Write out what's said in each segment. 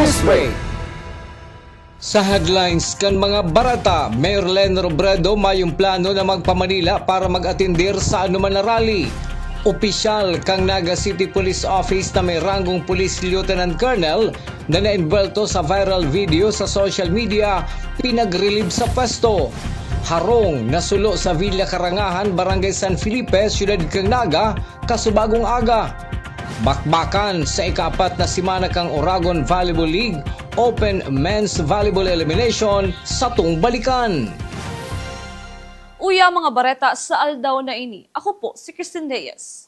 Newsbreak. Sa headlines kan mga barata, Mayor Leni Robredo mayong plano na magpa-Manila para mag-atindir sa anuman na rally. Opisyal kang Naga City Police Office na may ranggong Police Lieutenant Colonel na nainbelto sa viral video sa social media, pinag-relieve sa pwesto. Harong nasulo sa Villa Karangahan, Barangay San Felipe, Siyudad kang Naga, kasubagong aga. Bakbakan sa ika-4 na simana kang Oragon Volleyball League Open Men's Volleyball Elimination sa tungbalikan. Uya mga bareta sa aldaw na ini. Ako po si Christine Reyes.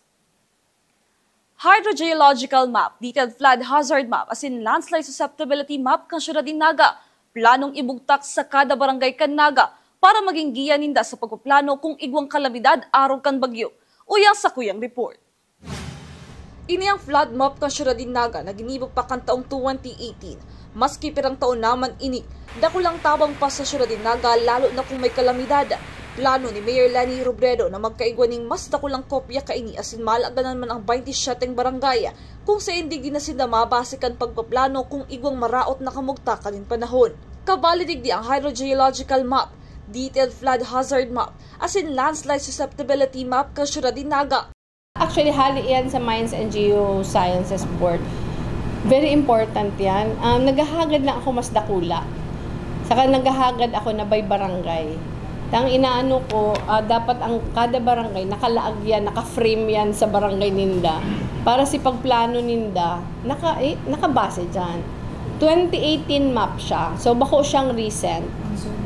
Hydrogeological map, detailed flood hazard map, as in landslide susceptibility map kang Siyudad Naga. Planong ibugtak sa kada barangay kan Naga para maging giya ninda sa pagpaplano kung igwang kalamidad araw kan bagyo. Uyang sa kuyang report. Ini ang flood map kan Siyudad Naga na ginibog pa kan taong 2018. Maski pirang taon naman ini, dakulang tabang pa sa Siyudad Naga lalo na kung may kalamidad. Plano ni Mayor Leni Robredo na magkaigwaning mas dakulang kopya kaini asin malaganan man ang 27 barangay kung sa hindi ginasinda mabasikan pagpaplano kung igwang maraot na kamugta kanin panahon. Kabalidigdi ang hydrogeological map, detailed flood hazard map, asin landslide susceptibility map kan Siyudad Naga. Actually, hali yan sa Mines and Geosciences Board. Very important yan. Naghahagad na ako mas dakula. Saka naghahagad ako na by barangay. Ang inaano ko, dapat ang kada barangay nakalaag yan, naka-frame yan sa barangay ninda. Para si pagplano ninda, nakabase dyan. 2018 map siya. So, bako siyang recent.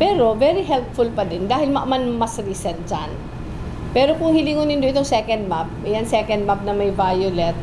Pero, very helpful pa din dahil mas recent dyan. Pero kung hilingon nindo itong second map, yan second map na may violet,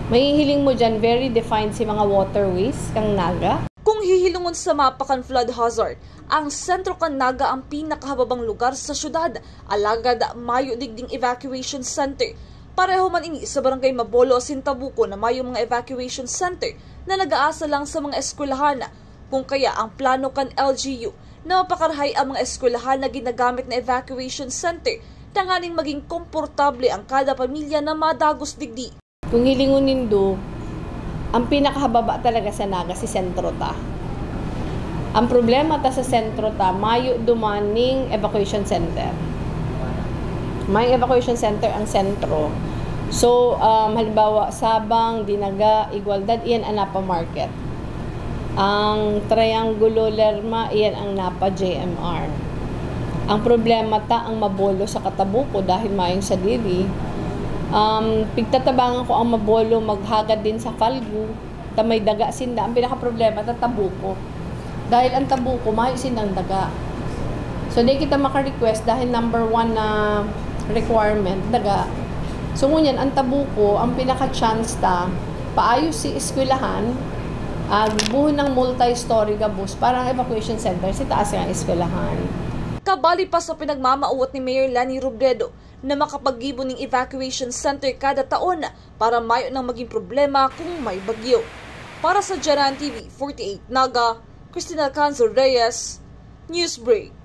mahihiling mo dyan, very defined si mga waterways kang Naga. Kung hihilungon sa mapa kan flood hazard, ang sentro kan Naga ang pinakahababang lugar sa syudad, alagad mayo digding evacuation center. Pareho man ini sa barangay Mabolo, Sintabuco na mayo mga evacuation center na nag-aasa lang sa mga eskwelahan. Kung kaya ang plano kan LGU na mapakarahay ang mga eskwelahan na ginagamit na evacuation center, tanganing maging komportable ang kada pamilya na madagos digdi. Kung hilingon nindo, ang pinakahababa talaga sa Naga si sentro ta. Ang problema ta sa sentro ta, mayo dumaning evacuation center. May evacuation center ang sentro. So, halimbawa, Sabang, Dinaga, Igualdad, iyan ang Napa Market. Ang Triangulo Lerma, iyan ang Napa JMR. Ang problema ta ang Mabolo sa Katabuco dahil mayong sa dili. Pigtatabangan ko ang Mabolo maghagad din sa Falgu, ta may daga sinda. Ang pinaka-problema ta Tabuco. Dahil ang Tabuco, mayo sindang daga. So, di kita maka-request dahil number 1 na requirement, daga. So, ngunyan, ang Tabuco, ang pinaka-chance ta, paayos si eskwelahan, buhon ng multi-story gabus, parang evacuation center, si taas ang eskwelahan. Kabali pa sa pinagmamauot ni Mayor Leni Robredo na makapag-gibo ng evacuation center kada taon para mayo nang maging problema kung may bagyo. Para sa Jaran TV 48 Naga, Cristina Canzo Reyes, Newsbreak.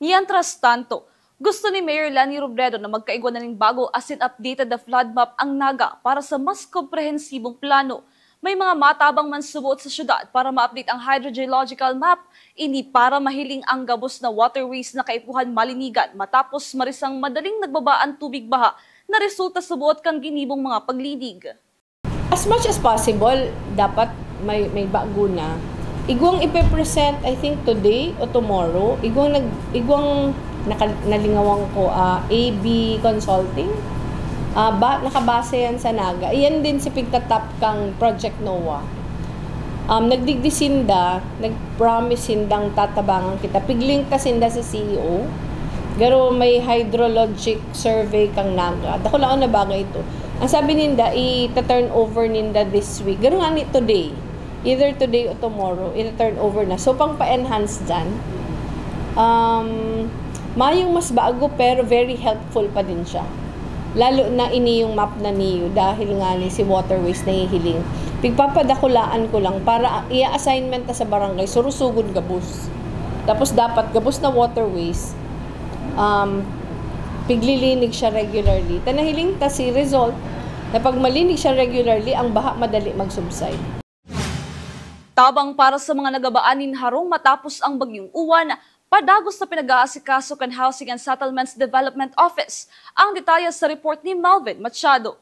Mientras tanto, gusto ni Mayor Leni Robredo na magkaigwa na ng bago asin updated the flood map ang Naga para sa mas komprehensibong plano. May mga matabang man subuot sa syudad para ma-update ang hydrogeological map, ini para mahiling ang gabos na waterways na kaipuhan malinigan matapos marisang madaling nagbabaan tubig baha na resulta sa buot kang ginibong mga paglinig. As much as possible, dapat may bago na. Igwang ipe-present, I think today o tomorrow, igwang nalingawang ko, AB Consulting. Nakabase yan sa Naga. Iyan din si pigtatap kang Project NOAA. Nagdigdisinda, nag-promise sindang tatabangan kita. Pigling ta sinda sa CEO. Pero may hydrologic survey kang Naga. Dako lang na bagay ito. Ang sabi ninda, i-turn over ninda this week. Garo nga ni today. Either today o tomorrow, i-turn over na. So, pang pa-enhance dyan. Mayong mas bago pero very helpful pa din siya. Lalo na ini yung map na niyo dahil nga ni si waterways na hihiling. Pigpapadakulaan ko lang para i-assignment na sa barangay, surusugod gabos. Tapos dapat gabos na waterways, piglilinig siya regularly. Tanahiling ta si result na pag malinig siya regularly, ang baha madali mag-subside. Tabang para sa mga nagabaanin harong matapos ang bagyong Uwan, padagos na pinag-aasikaso kan Housing and Settlements Development Office. Ang detalye sa report ni Melvin Machado.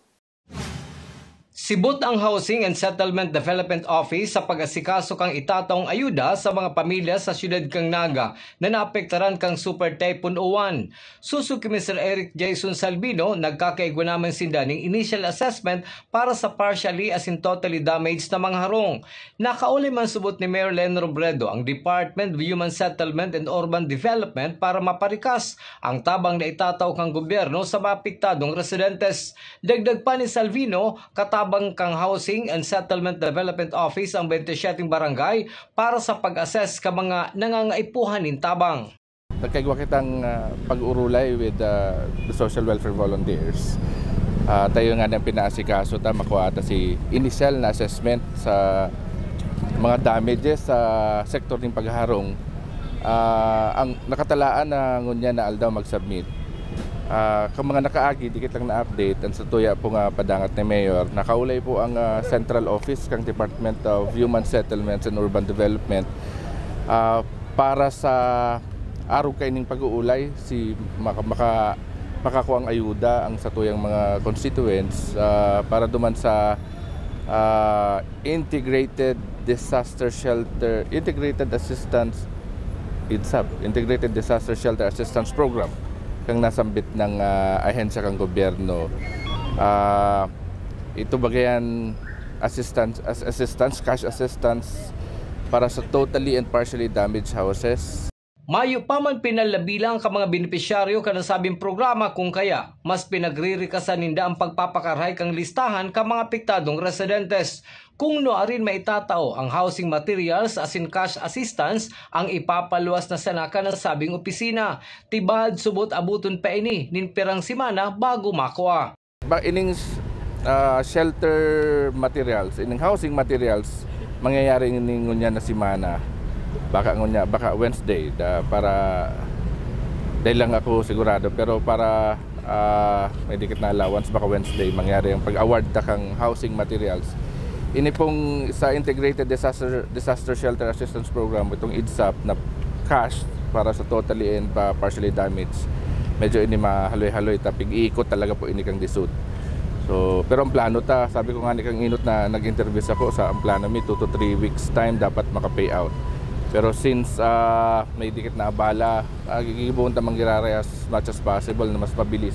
Sibot ang Housing and Settlement Development Office sa pag-asikaso kang itatawng ayuda sa mga pamilya sa siyudad kang Naga na naapektaran kang Super Typhoon Uwan. Susuki Mr. Eric Jason Salvino, nagkakaigwa naman sindaning initial assessment para sa partially as in totally damaged na mga harong. Nakauli man subot ni Mayor Len Robredo ang Department of Human Settlement and Urban Development para maparikas ang tabang na itataw kang gobyerno sa maapektadong residentes. Dagdag pa ni Salvino, katabang kang Housing and Settlement Development Office ang 27 barangay para sa pag-assess ka mga nangangaipuhan in tabang. Nagkaigwa kitang pag-urulay with the social welfare volunteers. Tayo nga ng pinaasikaso ta makuha ta si initial na assessment sa mga damages sa sektor ng pagharong. Ang nakatalaan na ngunya na aldaw mag-submit. Kung mga nakaagi, dikit lang na-update ang sa tuya po nga padangat ni Mayor, nakaulay po ang Central Office kang Department of Human Settlements and Urban Development para sa araw kaining pag-uulay si makakuha ang ayuda ang sa tuyang mga constituents para duman sa Integrated Disaster Assistance Program kang nasambit ng ahensya kang gobyerno. Ito bagayan assistance, cash assistance para sa totally and partially damaged houses. Mayo pa man pinalabilang ka mga benepisyaryo ka nasabing programa kung kaya mas pinagririkasan ninda ang pagpapakarhay kang listahan ka mga apektadong residentes. Kung noarin maitatao ang housing materials as in cash assistance ang ipapaluwas na sanaka ng sabing opisina. Tibad subot abuton pa ini ninpirang simana bago makuha. Ining shelter materials, ining housing materials mangyayari ngunya na simana. Baka Wednesday para dahil lang ako sigurado pero para may dikit na allowance baka Wednesday mangyari ang pag-award ta kang housing materials. Ini pong sa Integrated Disaster Shelter Assistance Program itong IDSAP na cash para sa totally and partially damaged. Medyo ini mahaloy-haloy tapig iikot talaga po ini kang disud. So pero ang plano ta, sabi ko nga ni kang inot na nag-interview ako sa ang plano mi 2 to 3 weeks time dapat maka-pay out. Pero since may dikit na abala, gigibuon ta manggiraray as much as possible na mas mabilis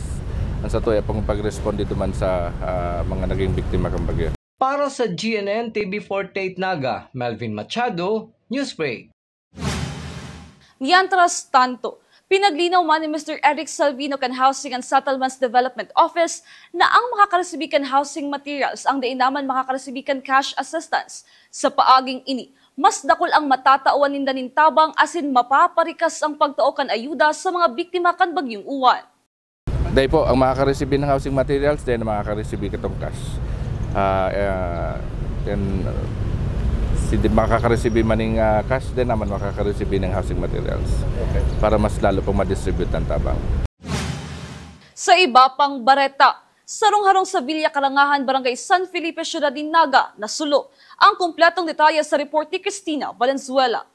ang sa tuya pang pag-respond dito man sa mga naging biktima kang bagyo. Para sa GNN TV48 Naga, Melvin Machado, Newsbreak. Mientras tanto, pinaglinaw man ni Mr. Eric Salvino kan Housing and Settlements Development Office na ang makakaresibikan housing materials ang dainaman makakaresibikan cash assistance. Sa paaging ini, mas dakol ang matatawan ninda nin tabang asin mapaparikas ang pagtaokan ayuda sa mga biktima kan bagyong Uwan. Dahil po, ang makakaresibin ng housing materials, dahil makakaresibin katong cash. Makakaresibin maning cash, din naman makakaresibin ng housing materials. Okay. Para mas lalo pong ma-distribute ang tabang. Sa iba pang bareta, sarong-harong sa Villa Karangahan, Barangay San Felipe, Ciudad din Naga, nasulo. Ang kumpletong detalye sa report ni Cristina Valenzuela.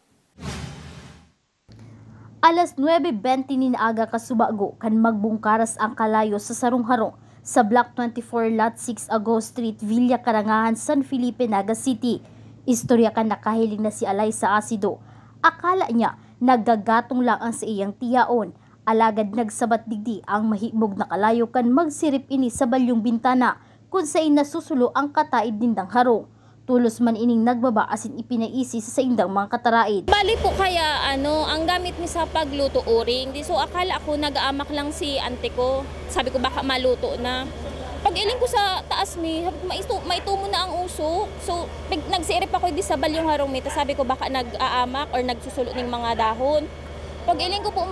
Alas 9:20 ni aga kasubago kan magbungkaras ang kalayo sa sarong-harong sa Block 24 Lot 6 Ago Street, Villa Karangahan, San Felipe, Naga City. Istorya kan nakahiling na si Alay sa asido. Akala niya naggagatong lang ang sa iyang tiyaon. Alagad nagsabat digdi ang mahimog na kalayo kan magsirip ini sa balyong bintana kung saan nasusulo ang kataid nindang harong. Tulos man ining nagbaba asin ipinaisi sa indang mga kataraid. Bali po kaya ang gamit mi sa pagluto uring. So akala ko nag-aamak lang si ante ko. Sabi ko baka maluto na. Pag iling ko sa taas mi, sabi ko maitumo na ang usok. So nagsirip ako di sa balyong harong mi. Sabi ko baka nag-aamak or nagsusulo ng mga dahon. Pag iling ko po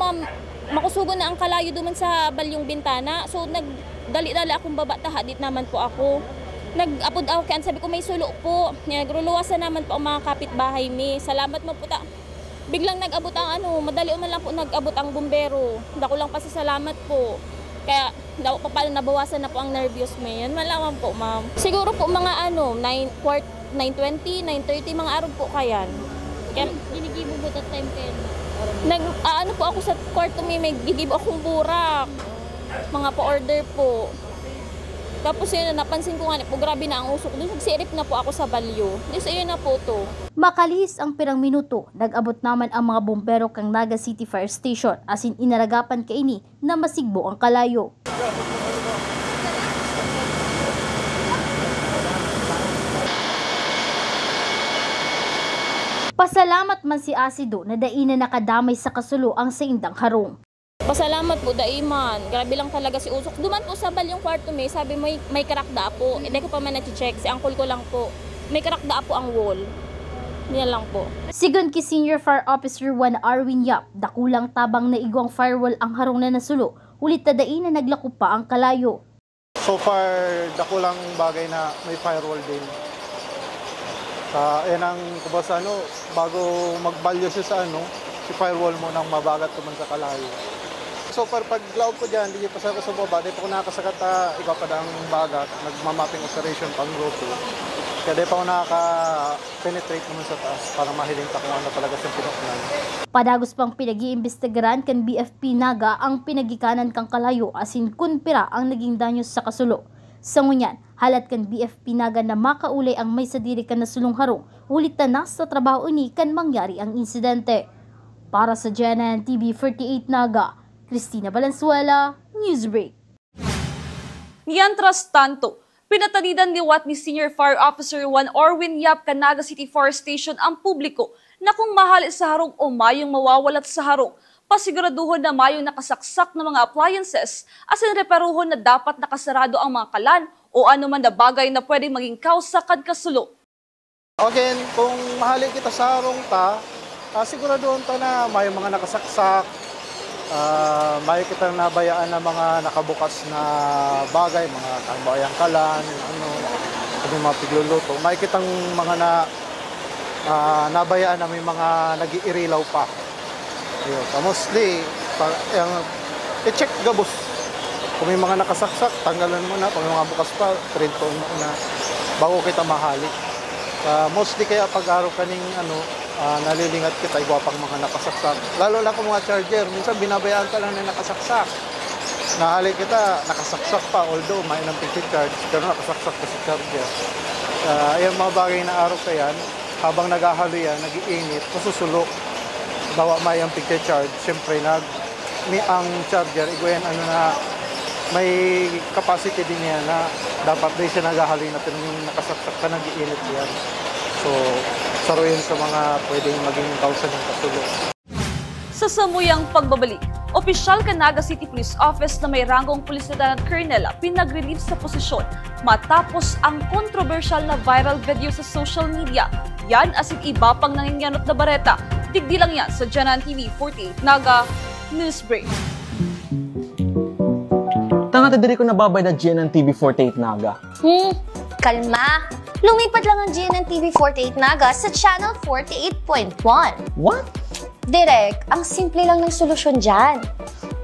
makusugo na ang kalayo duman sa balyong bintana. So nagdali-dali akong baba tahadit naman po ako. Nag-apod ako kaya sabi ko may sulo po. Nagruluwasan naman po ang mga kapitbahay mi. Salamat mo po ta. Biglang nag-abot ang madali man lang po nag-abot ang bumbero. Dako lang pasasalamat po. Kaya paano nabawasan na po ang nervyos mo yan. Malaman po, ma'am. Siguro po mga 9:20, 9:30, mga araw po kayan. Kaya ginigibo po that time kayo? Po ako sa kwarto may gigibo akong burak. Mga pa-order po. Tapos yun, napansin ko nga po, grabe na ang usok. Doon nagsirip na po ako sa balyo. Doon yun na po to. Makalihis ang pirang minuto, nag-abot naman ang mga bombero kang Naga City Fire Station asin inaragapan kaini na masigbo ang kalayo. Pasalamat man si Asido na daina nakadamay sa kasulo ang saindang harong. Pasalamat po, Daiman. Grabe lang talaga si Usok. Duman po sa balyong kwarto sabi may karakda po. Hindi ko pa man na-check. Si uncle ko lang po. May karakda po ang wall. Yan lang po. Sigon ki Senior Fire Officer 1 Arwin Yap, dakulang tabang na igwang firewall ang harong na nasulo. Ulit tadain na naglako pa ang kalayo. So far, dakulang bagay na may firewall din. Yan ang kubasa, bago magbalyo siya sa si firewall mo nang mabagat ko man sa kalayo. So far, pag laog ko dyan, hindi pa sa baba, di pa ko nakasagat ikaw pa ang bagat, nagmamapping operation pang grupo. Kaya di pa ko nakaka-penetrate naman sa taas para mahiling pa kung ano talaga siyang pinuknan. Padagos pang pinag-iimbestigaran kan BFP Naga ang pinagikanan kang kalayo asin kunpira ang naging danyo sa kasulo. Sa ngunyan, halat kan BFP Naga na makaulay ang may sadiri kan na sulong harong, ulit na sa trabaho ni kan mangyari ang insidente. Para sa GNN TV 48 Naga, Cristina Valenzuela, Newsbreak. Mientras tanto, pinatanidan ni Senior Fire Officer 1 Orwin Yap kan Naga City Fire Station ang publiko na kung mahali sa harong o mayong mawawalat sa harong, pasiguraduhon na mayong nakasaksak na mga appliances as in reparuhon na dapat nakasarado ang mga kalan o anuman na bagay na pwedeng maging kausa kan kasulo. Again, kung mahali kita sa harong siguraduhon na may mga nakasaksak, may kita nabayaan na mga nakabukas na bagay, mga kambayang kalan, mga pigluluto. May kitang mga nabayaan na may mga nag-iirilaw pa. Mostly, i-check gabos. Kung may mga nakasaksak, tanggalan mo na. Kung may mga bukas pa, printon mo na bago kita mahali. Mostly kaya pag-araw kaning nalilingat kita, igwapang mga nakasaksak. Lalo lang kung mga charger, minsan binabayaan ka lang na nakasaksak. Nahali kita, nakasaksak pa, although may ng picture charge, pero nakasaksak ka sa charger. Yung mga bagay na araw ka yan, habang naghahalo yan, nag-iinit, masusulok. Bawa may ang picture charge, siyempre ang charger, igwayan may capacity din yan na dapat din siya naghahalo na pero yung nakasaksak ka, nag-iinit yan. So, saruin sa mga pwedeng maging kausa ng kasulo. Sa samuyang pagbabalik, opisyal kan Naga City Police Office na may ranggong Police Lieutenant Colonel pinag-relieve sa posisyon matapos ang controversial na viral video sa social media. Yan as in iba pang nanginganot na bareta. Digdi lang yan sa GNN TV 48 Naga Newsbreak. Tanga diri ko nababay na GNN TV 48 Naga. Kalma! Lumipat lang ang GNN TV 48 Naga sa channel 48.1. What? Direk, ang simple lang ng solusyon dyan.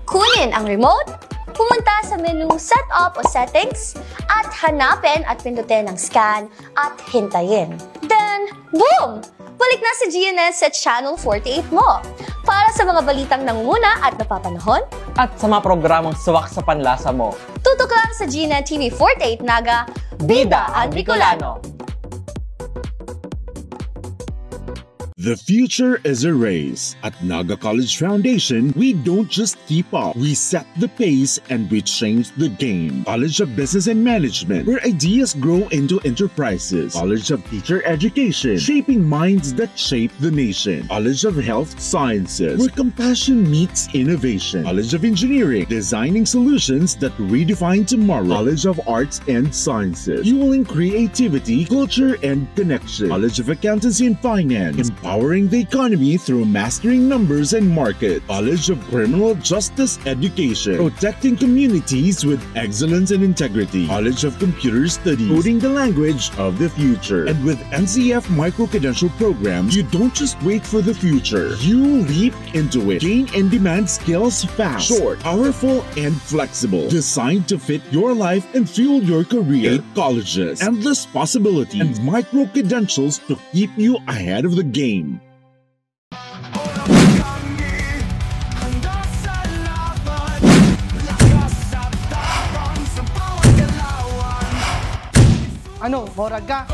Kunin ang remote, pumunta sa menu Setup o Settings, at hanapin at pindutin ang scan at hintayin. Then, boom! Balik na si GNN sa channel 48 mo. Para sa mga balitang nangunguna at napapanahon, At sa mga programang suwak sa panlasa mo. tutok lang sa GNN TV 48 Naga, Bida ang Bicolano! The future is a race. At Naga College Foundation, we don't just keep up. We set the pace and we change the game. College of Business and Management, where ideas grow into enterprises. College of Teacher Education, shaping minds that shape the nation. College of Health Sciences, where compassion meets innovation. College of Engineering, designing solutions that redefine tomorrow. College of Arts and Sciences, fueling creativity, culture, and connection. College of Accountancy and Finance, empowering Empowering the economy through mastering numbers and market. College of Criminal Justice Education. Protecting communities with excellence and integrity. College of Computer Studies. Coding the language of the future. And with NCF micro-credential programs, you don't just wait for the future. You leap into it. Gain and demand skills fast, short, powerful, and flexible. Designed to fit your life and fuel your career. 8 colleges, endless possibilities, and micro-credentials to keep you ahead of the game. Ano, morag ka?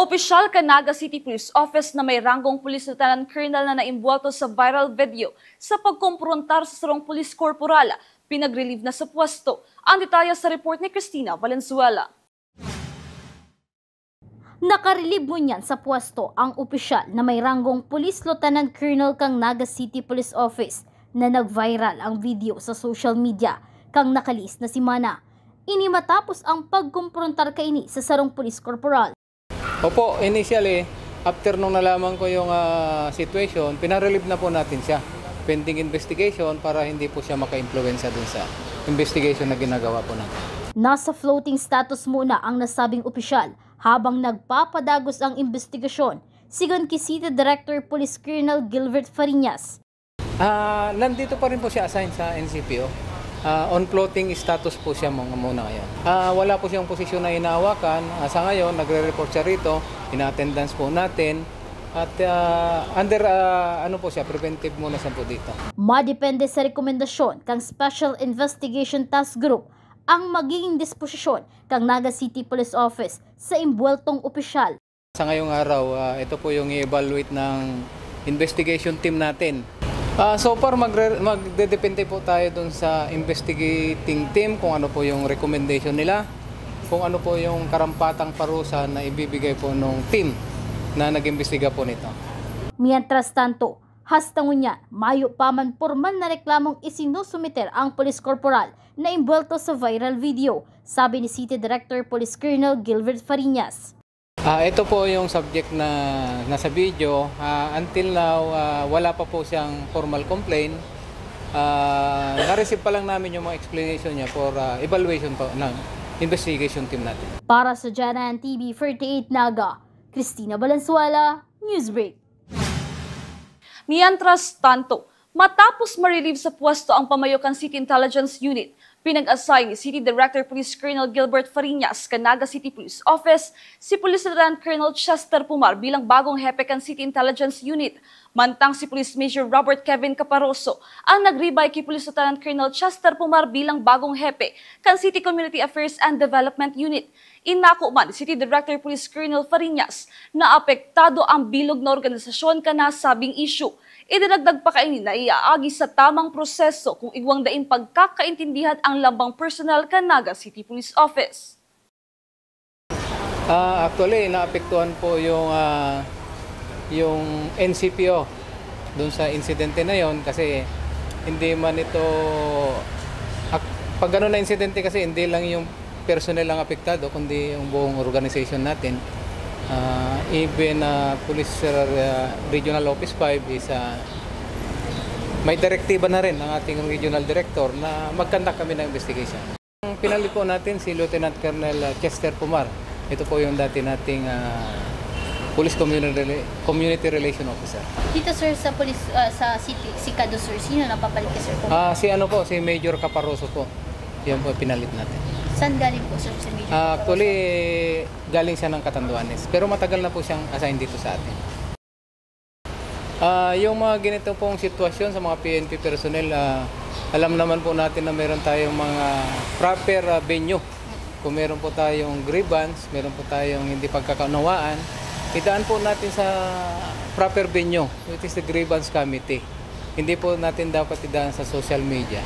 Opisyal ka Naga City Police Office na may ranggong Police Lieutenant Colonel na naimbwelto sa viral video sa pagkumprontar sa sarong Police Corporal, pinag-relieve na sa pwesto. Ang detalye sa report ni Cristina Valenzuela. Nakarelieve mo niyan sa pwesto ang opisyal na may ranggong Police Lieutenant Colonel kang Naga City Police Office na nag-viral ang video sa social media kang nakalis na si Mana. Ini matapos ang pagkumprontar kaini sa sarong Police Corporal. Opo, initially, after nung nalaman ko yung situation, pinarelieve na po natin siya. Pending investigation para hindi po siya maka-influensya dun sa investigation na ginagawa po natin. Nasa floating status muna ang nasabing opisyal habang nagpapadagos ang investigasyon, sigon kay City Director Police Colonel Gilbert Fariñas. Nandito pa rin po siya assigned sa NCPO. On floating status po siya muna ngayon. Wala po siyang posisyon na inahawakan. Sa ngayon, nagre-report siya rito, ina-attendance po natin, at under ano po siya, preventive muna siya po dito. Madepende sa rekomendasyon kang Special Investigation Task Group ang magiging disposisyon kang Naga City Police Office sa imbweltong opisyal. Sa ngayong araw, ito po yung i-evaluate ng investigation team natin. So far, magdedepende po tayo dun sa investigating team kung ano po yung recommendation nila, kung ano po yung karampatang parusa na ibibigay po ng team na nag-imbestiga po nito. Mientras tanto, hastangon niya, mayo pa man porman na reklamong isinusumiter ang Police Corporal na imbwelto sa viral video, sabi ni City Director Police Colonel Gilbert Fariñas. Ito po yung subject na nasa video. Until now, wala pa po siyang formal complaint. Na-receive pa lang namin yung mga explanation niya for evaluation po ng investigation team natin. Para sa Janahan TV 48 Naga, Cristina Valenzuela, Newsbreak. Mientras tanto, matapos ma-relieve sa pwesto ang Pamayocan City Intelligence Unit, pinag-assign ni City Director Police Colonel Gilbert Fariñas ka Naga City Police Office si Police Lieutenant Colonel Chester Pumar bilang bagong hepe kan City Intelligence Unit. Mantang si Police Major Robert Kevin Caparoso ang nag-rebay kay Police Lieutenant Colonel Chester Pumar bilang bagong hepe kan City Community Affairs and Development Unit. Inako man City Director Police Colonel Fariñas na apektado ang bilog na organisasyon ka nasabing issue. Idinagdag pa kaini na iaagi sa tamang proseso kung igwang daing pagkakaintindihan ang lambang personnel ka Naga City Police Office. Actually, naapektuhan po yung NCPO doon sa insidente na yon kasi hindi man ito, pag gano'n na insidente kasi hindi lang yung personnel ang apektado kundi yung buong organization natin. Even Police Regional Office 5 is may direktiba na rin ang ating Regional Director na magkandak kami ng investigation. Pinali po natin si Lieutenant Colonel Chester Pumar. Ito po yung dati nating Police Community Relation Officer. Dito sir sa police sa city Sikado sir, sino napapalit kay sir? Si Major Caparoso po. Yan po pinalit natin. Saan galing po sir sa Major? Actually, galing siya ng Catanduanes. Pero matagal na po siyang assign dito sa atin. Yung mga ganito pong sitwasyon sa mga PNP personnel, alam naman po natin na meron tayong mga proper venue. Kung meron po tayong grievance, meron po tayong hindi pagkakaunawaan, idaan po natin sa proper venue, which is the grievance committee. Hindi po natin dapat idaan sa social media.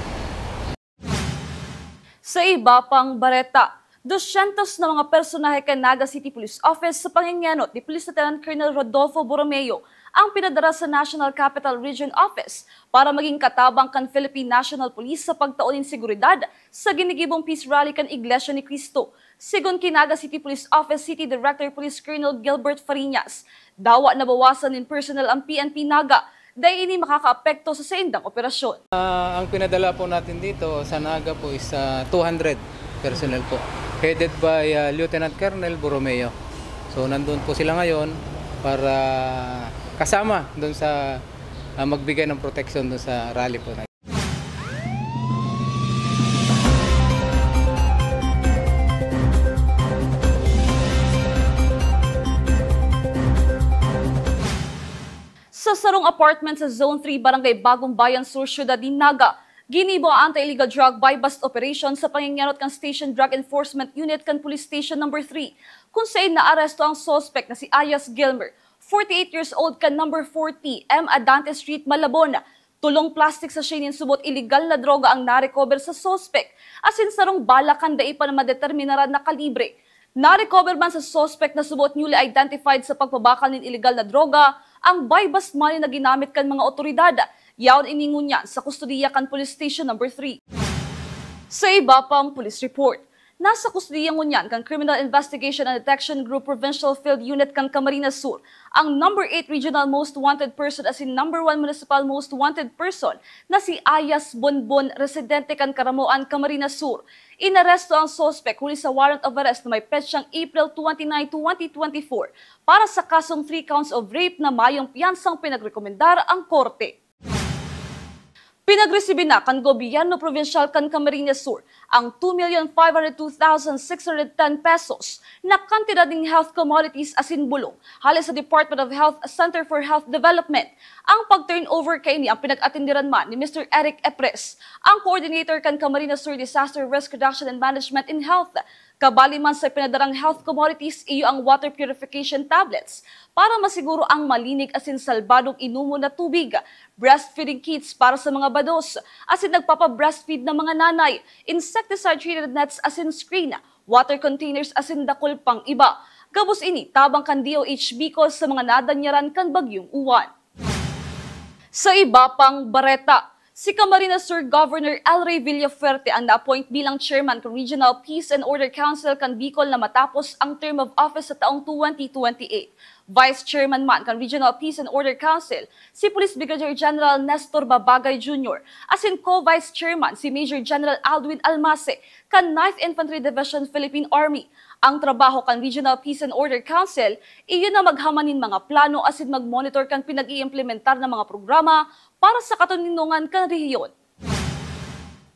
Sa iba pang bareta, 200 na mga personahe kay Naga City Police Office sa pangingyanot ni Police Lieutenant Colonel Rodolfo Borromeo ang pinadara sa National Capital Region Office para maging katabang kan Philippine National Police sa pagtaunin seguridad sa ginigibong peace rally kan Iglesia ni Cristo. Sigon kay Naga City Police Office City Director Police Colonel Gilbert Fariñas, dawa na bawasan in personnel ang PNP Naga dahil ini makakaapekto sa saindang operasyon. Ang pinadala po natin dito sa Naga po is 200 personnel po, headed by Lieutenant Colonel Borromeo. So nandun po sila ngayon para kasama doon sa magbigay ng protection doon sa rally po. Sa sarong apartment sa Zone 3, Barangay Bagong Bayan Sur, Ciudad de Naga, ginibo ang anti-illegal drug buy-bust operation sa pangingyanot kan Station Drug Enforcement Unit kan Police Station No. 3, kung saan naaresto ang suspect na si Ayas Gilmer, 48 years old kan No. 40 M. Adante Street, Malabon. Tulong plastic sa shinin subot illegal na droga ang narecover sa suspect, asin sarong bala kan dai pa na madeterminaran na kalibre. Narecover man sa suspect na subot newly identified sa pagpabakal ng illegal na droga ang buy-bust money na ginamit kan mga otoridad. Yaon iningon niyan sa kustodiya kan Police Station No. 3. Sa iba pang police report, nasa kustodiya ngunyan kan Criminal Investigation and Detection Group Provincial Field Unit kan Camarines Sur ang No. 8 Regional Most Wanted Person as in No. 1 Municipal Most Wanted Person na si Ayas Bonbon, residente kan Karamoan, Camarines Sur. Inaresto ang suspect huli sa warrant of arrest na may petsang April 29, 2024 para sa kasong 3 counts of rape na mayong piyansang pinagrekomendar ang korte. Pinagresibi na kan gobyerno provincial kan Camarines Sur ang 2,502,610 pesos na kantidad ng health commodities asin bulong halos sa Department of Health Center for Health Development. Ang pag-turnover kay ni ang pinag-atindiran man ni Mr. Eric Epres, ang coordinator kan Camarines Sur Disaster Risk Reduction and Management in Health. Kabali man sa pinadarang health commodities, iyo ang water purification tablets para masiguro ang malinig asin salbadong inumo na tubig, breastfeeding kits para sa mga bados, asin nagpapa-breastfeed na mga nanay, insecticide-treated nets asin screen, water containers asin dakol pang iba. Gabos ini, tabang kan DOH Bicol sa mga nadanyaran kan bagyong uwan. Sa iba pang bareta, si Camarines Sur Governor El Rey Villafuerte ang na-appoint bilang chairman ng Regional Peace and Order Council kan Bicol na matapos ang term of office sa taong 2028. Vice Chairman man kan Regional Peace and Order Council, si Police Brigadier General Nestor Babagay Jr. Asin co-Vice Chairman si Major General Aldwin Almase kan 9th Infantry Division Philippine Army. Ang trabaho kan Regional Peace and Order Council, iyon na maghamanin mga plano asin mag-monitor kan pinag-iimplementar ng mga programa para sa katuninungan kan rehiyon.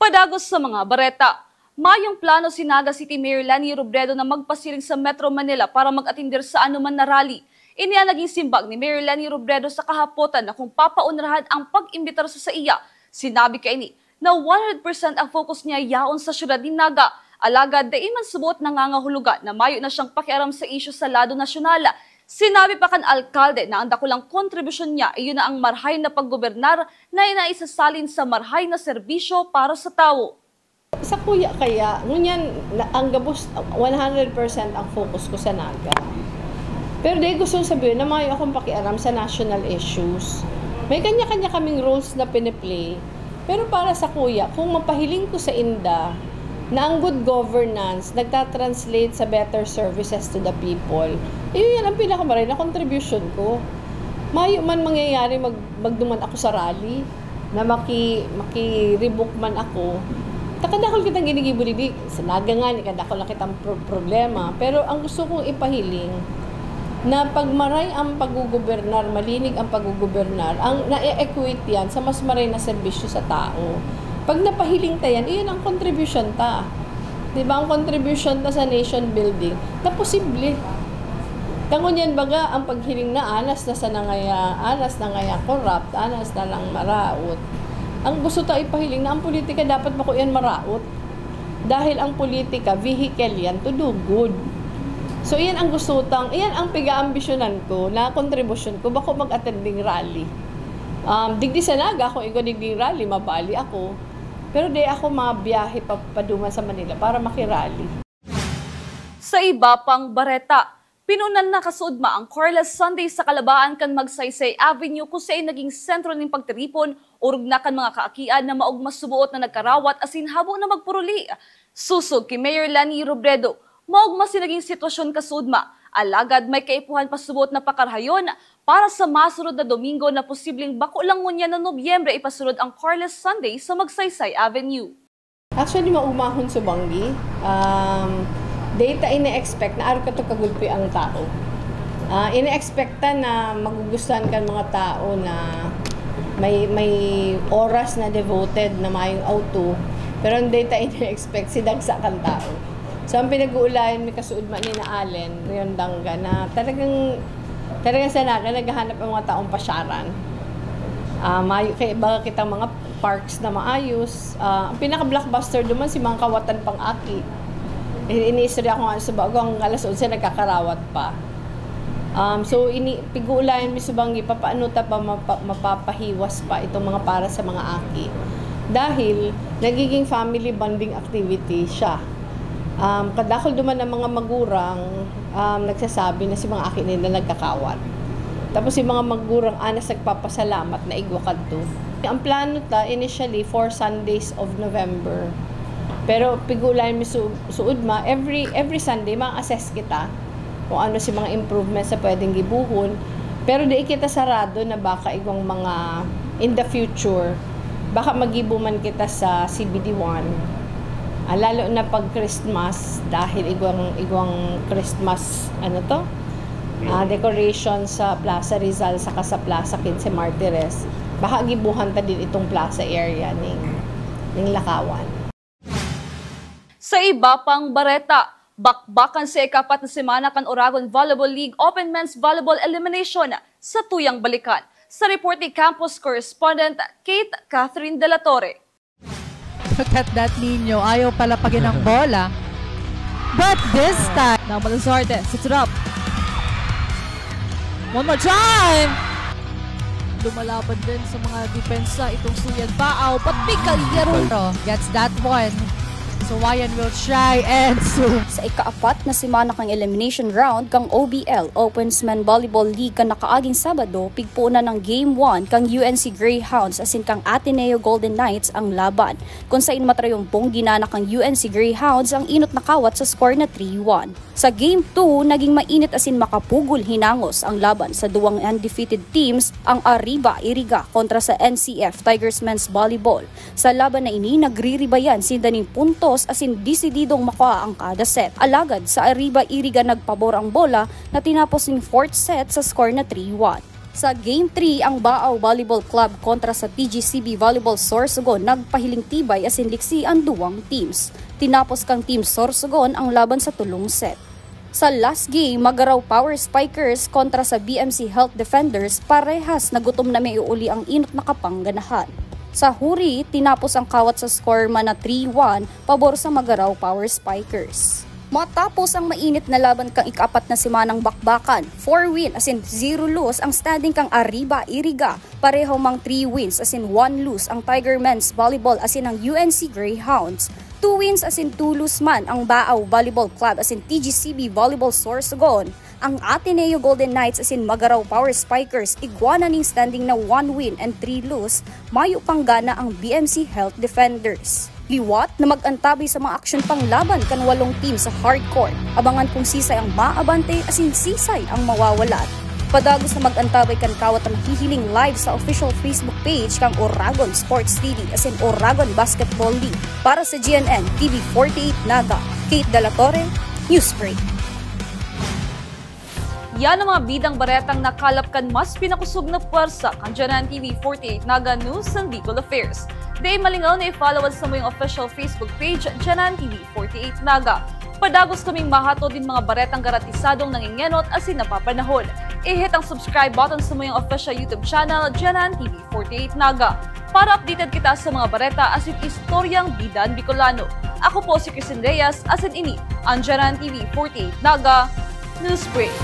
Padagos sa mga bareta, mayong plano si Naga City Mayor Leni Robredo na magpasiring sa Metro Manila para mag-atindir sa anuman na rally. Iniya naging simbag ni Mayor Leni Robredo sa kahapotan na kung papaunrahan ang pag-imbitar sa iya. Sinabi kay ni na 100% ang focus niya yaon sa syudad ni Naga. Alagad dai man subot nangangahulugan na mayo na siyang pakiaram sa isyu sa lado nasyonal. Sinabi pa kan alkalde na ang dakulang kontribusyon niya iyon na ang marhay na paggobernar na inaisasalin sa marhay na serbisyo para sa tao. Sa kuya kaya, ngunyan ang gabos 100% ang focus ko sa Naga. Pero dahil gusto sabihin na mayo akong pakiaram sa national issues. May kanya-kanya kaming roles na piniplay. Pero para sa kuya, kung mapahiling ko sa inda na ang good governance nagtatranslate sa better services to the people, yun ang pinakamaray na contribution ko. Mayo man mangyayari magduman ako sa rally, na maki-rebook man ako, takadakol kitang ginigibuli, sa Naga nga, kadakol lang kitang problema. Pero ang gusto kong ipahiling, na pag maray ang paggugobernar, malinig ang paggugobernar, ang na-equate yan sa mas maray na serbisyo sa tao. Pag napahiling ta yan, iyon ang contribution ta. Diba? Ang contribution ta sa nation building na posible. Kangunyan baga, ang paghiling na anas na sa anas na ngaya corrupt, anas na lang maraot. Ang gusto ta ipahiling na ang politika dapat mako yan maraot. Dahil ang politika, vehicle yan to do good. So, iyan ang gusto tang, iyan ang piga-ambisyonan ko na contribution ko, bako mag-attending rally. Digdi sa Naga, kung ikaw digding rally, mabali ako. Pero di ako mabiyahe papaduma sa Manila para makirally. Sa iba pang bareta, pinunan na kasuodma ang Corales Sunday sa Kalabaan kan Magsaysay Avenue kung saan naging sentro ng pagtiripon urog na kan mga kaakian na maog masubuot na nagkarawat asin habo na magpuruli. Susog kay Mayor Lani Robredo, maog mas naging sitwasyon kasuodma. Alagad may kaipuhan pasubuot na pakarhayon para sa masunod na Domingo na posibleng bako lang ngunya na Nobyembre ipasunod ang Corales Sunday sa Magsaysay Avenue. Actually, maumahon sa Banggi. Data ine-expect na araw ka ito kagulpi ang tao. Ine-expecta na magugustuhan kan mga tao na may oras na devoted na mayong auto. Pero ang data ine-expect, sidagsa kan tao. So, ang pinag-uulayan may kasuudma ni na Allen, Rion Dangga, na talagang sa Naga, naghahanap ang mga taong pasyaran. Kaya baga kitang mga parks na maayos. Ang pinaka-blockbuster duman si mga kawatan pang aki. Iniistorya ko nga sa bago, ang alas 11 nagkakarawat pa. So, pig-uulayan mi Subanggi, paano ta pa mapapahiwas pa itong mga para sa mga aki. Dahil, nagiging family bonding activity siya. Kadakol duman ng mga magurang, nagsasabi na si mga aki nila nagkakawat. Tapos si mga magurang anas nagpapasalamat na igwakad to. Ang plano ta, initially, 4 Sundays of November. Pero pigulayan mi suudma, every Sunday, ma-assess kita kung ano si mga improvements na pwedeng gibuhon. Pero di kita sarado na baka igwang mga in the future, baka magibuman kita sa CBD1. Lalo na pag Christmas, dahil igwang Christmas, decoration sa Plaza Rizal saka sa Plaza 15 Martires. Baka gibuhan ta din itong plaza area ning Lakawan. Sa iba pang bareta, bakbakan sa ikapat na semana kan Oragon Volleyball League Open Men's Volleyball Elimination sa tuyang balikan. Sa report ni campus correspondent Kate Catherine De La Torre. Look at that, Nino. Ayaw palapagin ang bola. But this time, now Malazarte sets it up. One more time! Lumalaban din sa mga depensa itong Suyan Baaw. But Mika Yaruro gets that one. So Wayan will try and zoom. Sa ikaapat na semana kang elimination round kang OBL Opens Men Volleyball League kan nakaaging Sabado, pigpuunan ng Game 1 kang UNC Greyhounds asin kang Ateneo Golden Knights ang laban. Kung sain matrayumpong ginana kang UNC Greyhounds ang inot nakawat sa score na 3-1. Sa Game 2, naging mainit asin makapugol hinangos ang laban sa duwang undefeated teams ang Arriba Iriga kontra sa NCF Tigers Men's Volleyball. Sa laban na ini, nagriribayan sindaning puntos asin desididong makuha ang kada set. Alagad sa Arriba Iriga nagpabor ang bola na tinapos ng 4th set sa score na 3-1. Sa Game 3, ang Baaw Volleyball Club kontra sa TGCB Volleyball Sorsogon nagpahiling tibay asin liksi ang duwang teams. Tinapos kang Team Sorsogon ang laban sa tulong set. Sa last game, Magaraw Power Spikers kontra sa BMC Health Defenders, parehas nagutom na may uuli ang inot na kapangganahan. Sa huri, tinapos ang kawat sa score man na 3-1 pabor sa Magaraw Power Spikers. Matapos ang mainit na laban kang ikaapat na semanang bakbakan, 4 win asin 0 lose ang standing kang Arriba Iriga, pareho mang 3 wins asin 1 lose ang Tiger Men's Volleyball asin ang UNC Greyhounds. 2 wins asin 2 lose man ang Baaw Volleyball Club asin TGCB Volleyball Sorsogon. Ang Ateneo Golden Knights asin Magaraw Power Spikers igwana ning standing na 1 win and 3 lose, mayo panggana ang BMC Health Defenders. Liwat na mag-antabay sa mga aksyon panglaban kan 8 team sa hardcourt. Abangan kung sisay ang maabante asin sisay ang mawawalat. Padagos na mag-antabay kan kawat ang hihiling live sa official Facebook page kang Oragon Sports TV asin Oragon Basketball League. Para sa GNN TV 48 Naga, Kate De La Torre, Newsbreak. Yan ang mga bidang baretang nakalap kan mas pinakusog na puwersa kan Janan TV 48 Naga News and Bicol Affairs. Day malingaw na i-follow sa mo yung official Facebook page Janan TV 48 Naga. Padagos kaming mahato din mga baretang garantisadong nangingenot asin napapanahon. I-hit ang subscribe button sa mo yung official YouTube channel Janan TV 48 Naga para updated kita sa mga bareta asin istoryang bidan Bicolano. Ako po si Christine Reyes asin ini ang Janan TV 48 Naga News Break.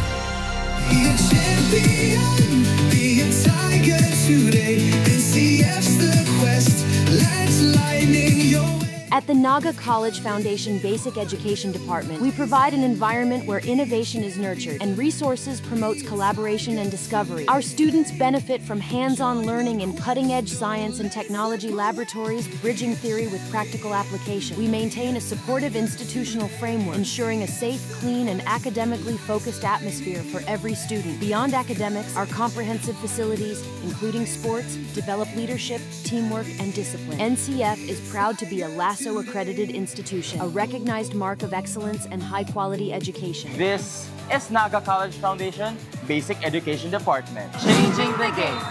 At the Naga College Foundation Basic Education Department, we provide an environment where innovation is nurtured and resources promotes collaboration and discovery. Our students benefit from hands-on learning in cutting-edge science and technology laboratories, bridging theory with practical application. We maintain a supportive institutional framework, ensuring a safe, clean, and academically focused atmosphere for every student. Beyond academics, our comprehensive facilities, including sports, develop leadership, teamwork, and discipline. NCF is proud to be a LASO-accredited institution, a recognized mark of excellence and high-quality education. This is Naga College Foundation Basic Education Department, changing the game.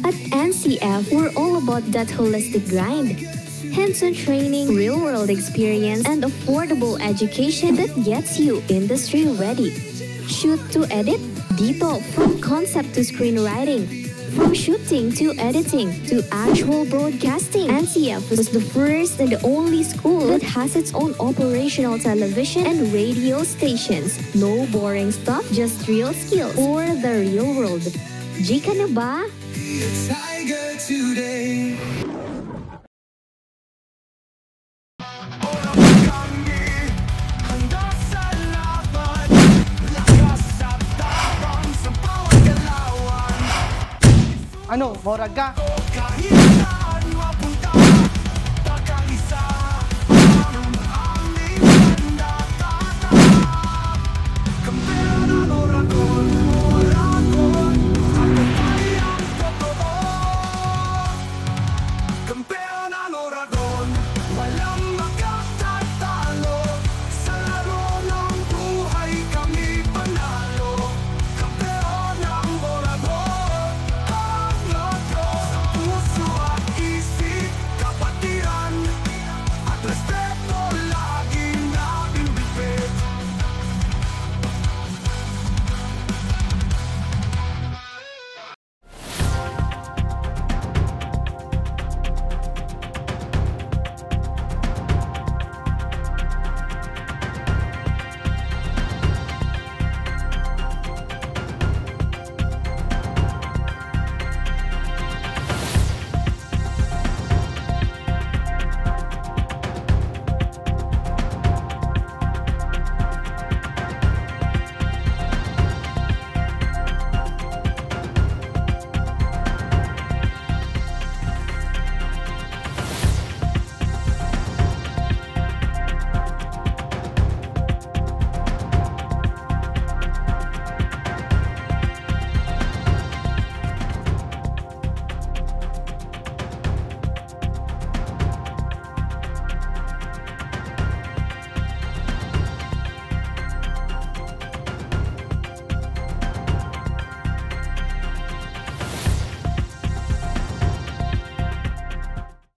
At NCF, we're all about that holistic grind. Hands-on training, real-world experience, and affordable education that gets you industry-ready. Shoot to edit, dito from concept to screenwriting. From shooting to editing to actual broadcasting, NCF was the first and the only school that has its own operational television and radio stations. No boring stuff, just real skills for the real world. Jika na ba? Tiger today. Ano, morag ka?